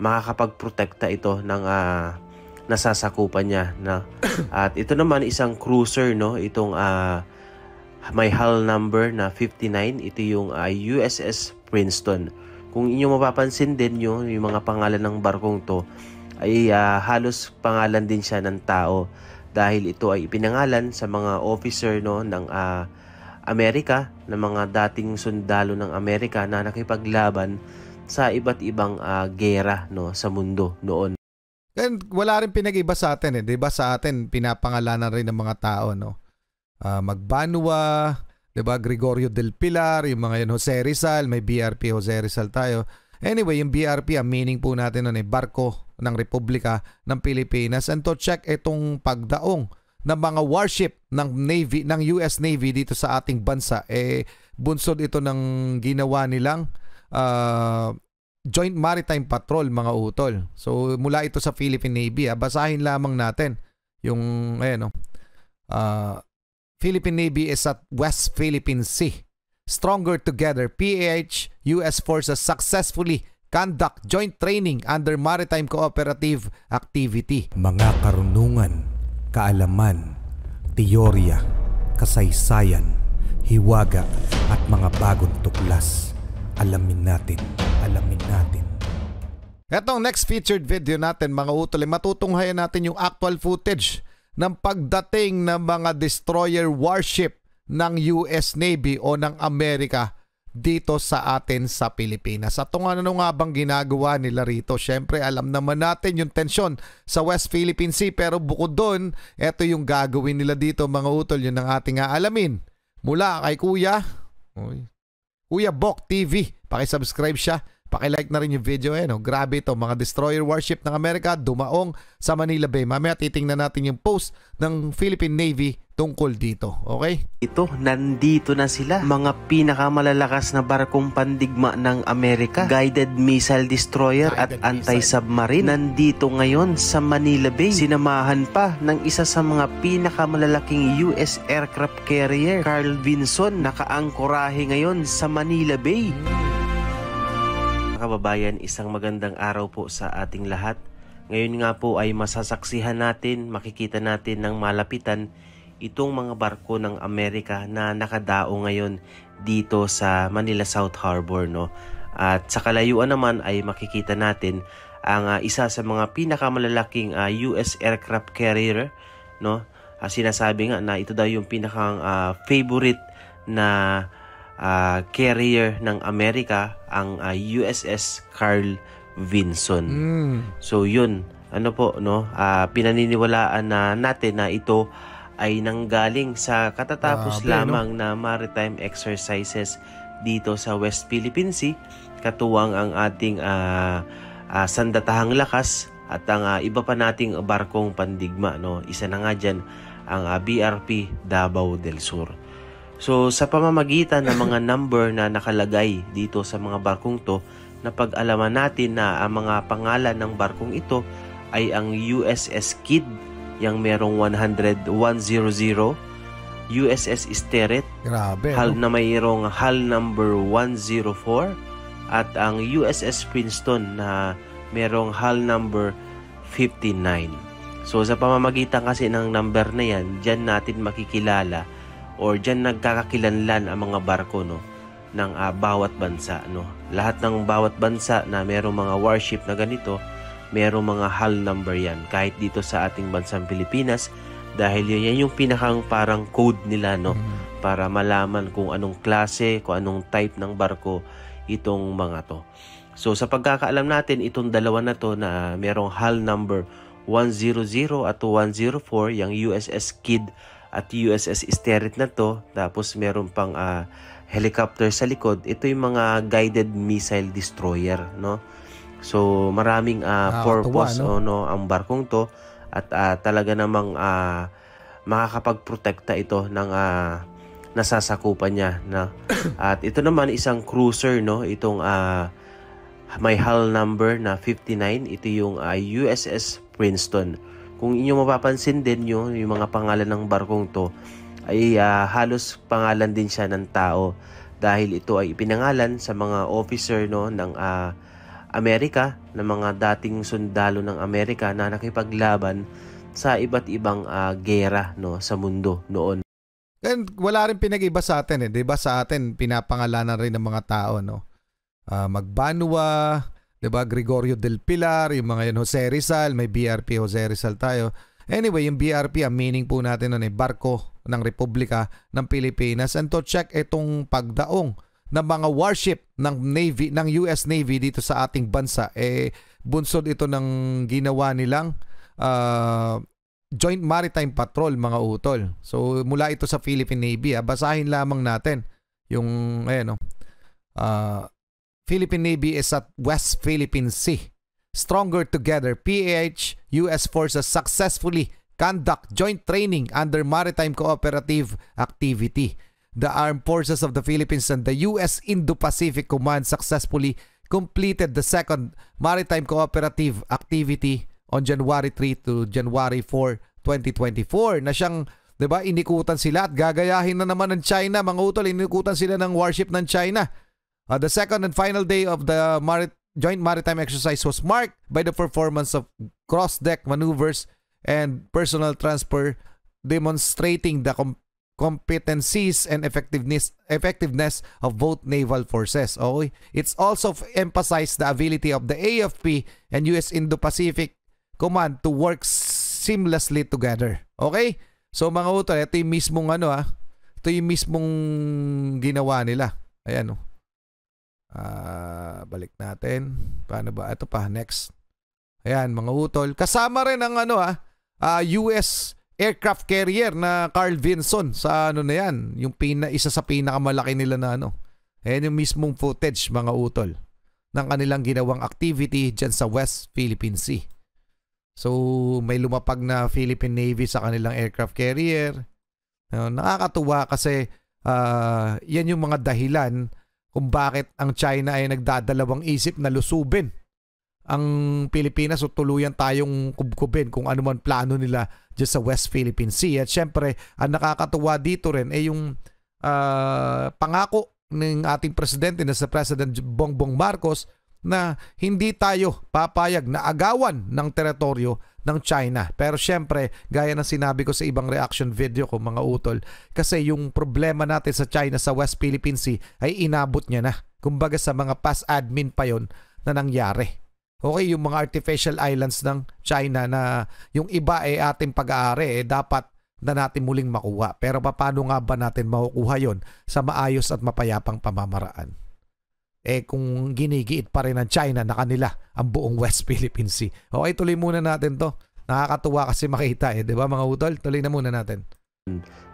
makakapagprotekta ito ng nasasakupan niya na. At ito naman isang cruiser, no, itong may hull number na 59. Ito yung USS Princeton. Kung inyo mapapansin din yung mga pangalan ng barkong to ay halos pangalan din siya ng tao dahil ito ay ipinangalan sa mga officer, no, ng Amerika, ng mga dating sundalo ng Amerika na nakipaglaban sa iba't ibang gera, no, sa mundo noon. And wala rin pinag-iba sa atin, 'di ba? Sa atin pinapangalanan rin ng mga tao, no. Magbanwa, 'di ba? Gregorio del Pilar, yung mga yun, Jose Rizal, may BRP Jose Rizal tayo. Anyway, yung BRP, ang meaning po natin nun ay barko ng Republika ng Pilipinas. And to check itong pagdaong ng mga warship ng Navy, ng US Navy dito sa ating bansa, bunsod ito ng ginawa nilang Joint Maritime Patrol, mga utol. So mula ito sa Philippine Navy, basahin lamang natin yung Philippine Navy is at West Philippine Sea. Stronger together, PAH US forces successfully conduct joint training under maritime cooperative activity. Mga karunungan, kaalaman, teorya, kasaysayan, hiwaga at mga bagong tuklas. Alamin natin. Etong next featured video natin, mga utol, ay matutunghayan natin yung actual footage ng pagdating ng mga destroyer warship ng US Navy o ng Amerika dito sa atin sa Pilipinas. At ano nga bang ginagawa nila rito? Siyempre, alam naman natin yung tensyon sa West Philippine Sea, pero bukod doon, eto yung gagawin nila dito, mga utol, yun ang ating aalamin. Mula kay Kuya Bok TV, pakisubscribe siya. Pakilike na rin yung video. Grabe ito, mga destroyer warship ng Amerika dumaong sa Manila Bay. Mamaya titingnan natin yung post ng Philippine Navy tungkol dito. Okay? Nandito na sila. Mga pinakamalalakas na barkong pandigma ng Amerika, guided missile destroyer at anti-submarine, nandito ngayon sa Manila Bay. Sinamahan pa ng isa sa mga pinakamalalaking US aircraft carrier, Carl Vinson, nakaangkorahe ngayon sa Manila Bay. Kababayan, isang magandang araw po sa ating lahat. Ngayon nga po ay masasaksihan natin, makikita natin ng malapitan itong mga barko ng Amerika na nakadao ngayon dito sa Manila South Harbor, no? At sa kalayuan naman ay makikita natin ang isa sa mga pinakamalalaking US aircraft carrier, no? Sinasabi nga na ito daw yung pinakang favorite na carrier ng Amerika, ang USS Carl Vinson. So yun, pinaniniwalaan natin na ito ay nanggaling sa katatapos lamang na maritime exercises dito sa West Philippine Sea, katuwang ang ating sandatahang lakas at ang iba pa nating barkong pandigma, no? Isa na nga dyan ang BRP Davao del Sur. So sa pamamagitan ng mga number na nakalagay dito sa mga barkong to, napag-alaman natin na ang mga pangalan ng barkong ito ay ang USS Kidd, yang merong 100, USS Sterret, na mayroong hull number 104, at ang USS Princeton na merong hull number 59. So sa pamamagitan kasi ng number na yan, dyan natin makikilala or dyan nagkakakilanlan ang mga barko, no, ng bawat bansa, no. Lahat ng bawat bansa na merong mga warship na ganito, merong mga hull number yan. Kahit dito sa ating bansang Pilipinas, dahil yan yung pinakang parang code nila, no, para malaman kung anong klase, kung anong type ng barko itong mga to. So sa pagkakaalam natin, itong dalawa na to na merong hull number 100 at 104, yung USS Kidd at USS Sterret na to, tapos meron pang helicopter sa likod. Ito yung mga guided missile destroyer, no. So maraming purpose, no, ang barkong to, at talaga namang makakapagprotekta ito ng nasasakupan niya, no. At ito naman isang cruiser, no, itong may hull number na 59. Ito yung USS Princeton. Kung inyo mapapansin din yung mga pangalan ng barkong to ay halos pangalan din siya ng tao dahil ito ay ipinangalan sa mga officer, no, ng Amerika, ng mga dating sundalo ng Amerika na nakipaglaban sa iba't ibang gera, no, sa mundo noon. And wala rin pinag-iba sa atin, 'di ba? Sa atin pinapangalanan rin ng mga tao, no. Magbanwa, 'di ba? Gregorio del Pilar, yung mga yan, Jose Rizal, may BRP Jose Rizal tayo. Anyway, yung BRP, ang meaning po natin nun ay barko ng Republika ng Pilipinas. And to check itong pagdaong ng mga warship ng Navy, ng US Navy dito sa ating bansa, bunsod ito ng ginawa nilang Joint Maritime Patrol, mga utol. So mula ito sa Philippine Navy, basahin lamang natin yung Philippine Navy is at West Philippine Sea. Stronger together, PAH US forces successfully conduct joint training under maritime cooperative activity. The Armed Forces of the Philippines and the U.S. Indo-Pacific Command successfully completed the second maritime cooperative activity on January 3 to January 4, 2024 na siyang, 'di ba, inikutan sila at gagayahin na naman ng China, mga utol, inikutan sila ng warship ng China. The second and final day of the joint maritime exercise was marked by the performance of cross-deck maneuvers and personal transfer, demonstrating the competencies and effectiveness of both naval forces. Okay? It's also emphasized the ability of the AFP and US Indo-Pacific Command to work seamlessly together. Okay? So mga utol, ito yung mismong ito yung mismong ginawa nila. Ayan, balik natin. Paano ba? Ito pa, next. Ayan, mga utol. Kasama rin ang US aircraft carrier na Carl Vinson sa na yan. Yung isa sa pinakamalaki nila na Ayan yung mismong footage, mga utol, ng kanilang ginawang activity dyan sa West Philippine Sea. So, may lumapag na Philippine Navy sa kanilang aircraft carrier. Nakakatuwa kasi yan yung mga dahilan kung bakit ang China ay nagdadalawang isip na lusubin ang Pilipinas o tuluyan tayong kubkubin kung ano man plano nila dyan sa West Philippine Sea. At syempre, ang nakakatuwa dito rin ay yung pangako ng ating presidente na sa President Bongbong Marcos na hindi tayo papayag na agawan ng teritoryo ng China. Pero syempre, gaya ng sinabi ko sa ibang reaction video ko, mga utol, kasi yung problema natin sa China sa West Philippine Sea ay inabot niya na. Kumbaga sa mga past admin pa yon na nangyari. Okay, yung mga artificial islands ng China na yung iba ating pag-aari, dapat na natin muling makuha. Pero paano nga ba natin makukuha yon sa maayos at mapayapang pamamaraan? Kung ginigiit pa rin ng China na kanila ang buong West Philippine Sea. Okay, tuloy muna natin to. Nakakatuwa kasi makita di ba, mga utol? Tuloy na muna natin.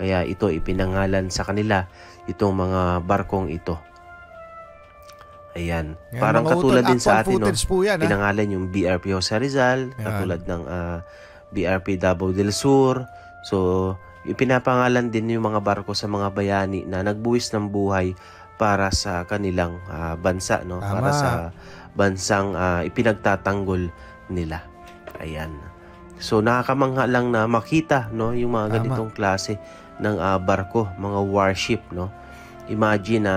Kaya ito ipinangalan sa kanila itong mga barkong ito. Ayan. Parang katulad din sa atin, pinangalan yung BRP Jose Rizal, katulad ng BRP Davao del Sur. So, ipinapangalan din yung mga barko sa mga bayani na nagbuwis ng buhay para sa kanilang bansa, no? Para sa bansang ipinagtatanggol nila. Ayan. So, nakakamangha lang na makita, no, yung mga ganitong klase ng barko, mga warship, no? Imagine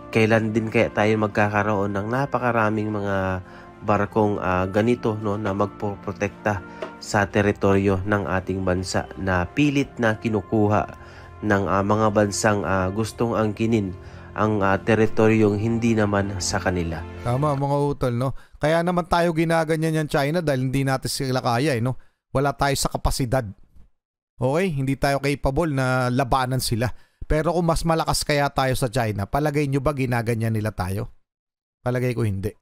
kailan din kaya tayo magkakaroon ng napakaraming mga barkong ganito, no, na magpoprotekta sa teritoryo ng ating bansa na pilit na kinukuha ng mga bansang gustong angkinin ang teritoryong hindi naman sa kanila. Tama, mga utol, no? Kaya naman tayo ginaganyan yan China dahil hindi natin sila kaya, no? Wala tayo sa kapasidad. Okay? Hindi tayo capable na labanan sila. Pero kung mas malakas kaya tayo sa China, palagay nyo ba ginaganyan nila tayo? Palagay ko hindi.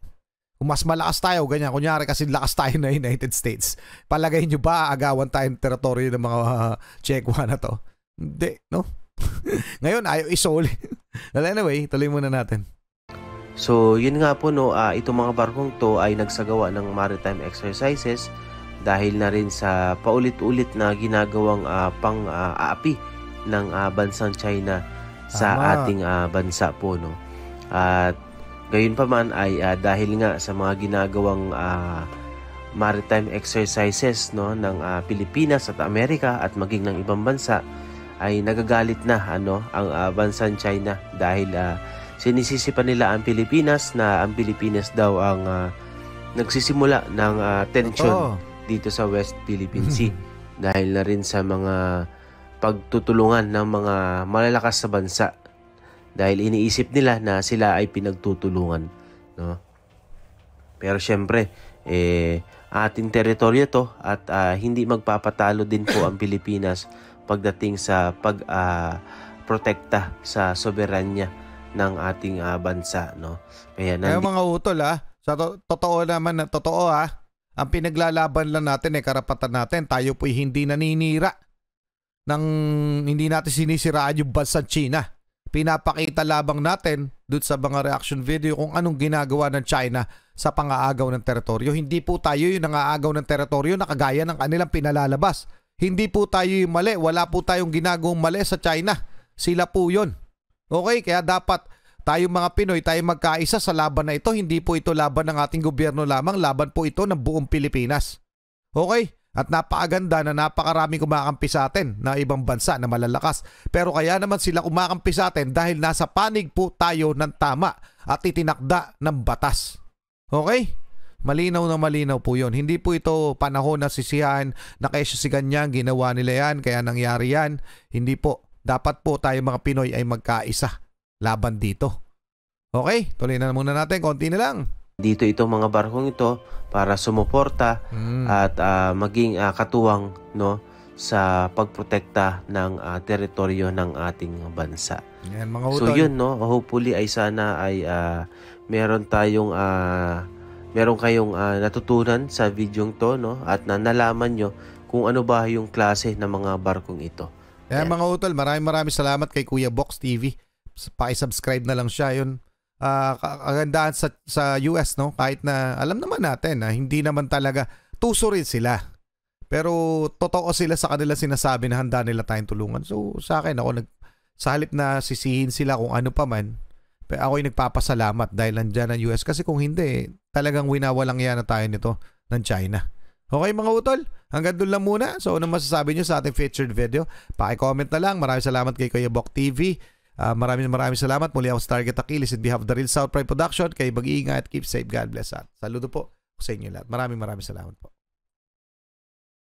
Kung mas malakas tayo, ganyan, kunyari kasi lakas tayo na United States, palagay nyo ba agawan tayo ng teritoryo ng mga Chekwa na to? Hindi, no? Ngayon, ayaw isoli. Anyway, tuloy muna natin. So, yun nga po, no, itong mga barkong to ay nagsagawa ng maritime exercises dahil na rin sa paulit-ulit na ginagawang pang-aapi ng bansang China sa ating bansa po, no. At gayon pa man ay dahil nga sa mga ginagawang maritime exercises, no, ng Pilipinas at Amerika at maging ng ibang bansa, ay nagagalit na ang bansang China dahil sinisisi pa nila ang Pilipinas na ang Pilipinas daw ang nagsisimula ng tensyon dito sa West Philippine Sea dahil na rin sa mga pagtutulungan ng mga malalakas sa bansa dahil iniisip nila na sila ay pinagtutulungan, no? Pero syempre ating teritoryo to at hindi magpapatalo din po ang Pilipinas pagdating sa protekta sa soberanya ng ating bansa, no? Kaya mga utol sa totoo naman, totoo ang pinaglalaban lang natin karapatan natin. Tayo po'y hindi naninira ng hindi natin sinisiraan yung bansa China. Pinapakita labang natin doon sa mga reaction video kung anong ginagawa ng China sa pangaagaw ng teritoryo. Hindi po tayo yung nangaagaw ng teritoryo na kagaya ng kanilang pinalalabas. Hindi po tayo yung mali. Wala po tayong ginagawang mali sa China. Sila po yun. Okay? Kaya dapat tayong mga Pinoy, tayo magkaisa sa laban na ito. Hindi po ito laban ng ating gobyerno lamang. Laban po ito ng buong Pilipinas. Okay? At napakaganda na napakaraming kumakampi sa atin na ibang bansa na malalakas. Pero kaya naman sila kumakampi sa atin dahil nasa panig po tayo ng tama at itinakda ng batas. Okay? Malinaw na malinaw po yun. Hindi po ito panahon na sisihan na kesyo si ganyan, ginawa nila yan, kaya nangyari yan. Hindi po. Dapat po tayo mga Pinoy ay magkaisa laban dito. Okay? Tuloy na muna natin. Konti na lang. Dito ito mga barkong ito para sumuporta at maging katuwang, no, sa pagprotekta ng teritoryo ng ating bansa. Yan, mga utol. So yun, no, hopefully ay sana ay meron kayong natutunan sa videong to, no, at nalaman nyo kung ano ba yung klase ng mga barkong ito. Yan, mga utol, maraming salamat kay Kuya Box TV. Paki-subscribe na lang siya yun. Kagandahan sa US, no, kahit na alam naman natin na hindi naman talaga tuso rin sila, pero totoo sila sa kanila sinasabi na handa nila tayong tulungan. So sa akin, sa halip na sisihin sila kung ano pa man, ako'y nagpapasalamat dahil nandyan ang US, kasi kung hindi talagang winawalang yan na tayo nito ng China. Okay mga utol, hanggang doon lang muna. So ano masasabi nyo sa ating featured video? Paki-comment na lang. Maraming salamat kay Kuya Box TV. Maraming salamat. Muli ako sa Target Achilles in behalf of the Real South Pride Production. Kayo mag-iingat, keep safe, God bless. Saludo po sa inyo lahat. Maraming salamat po.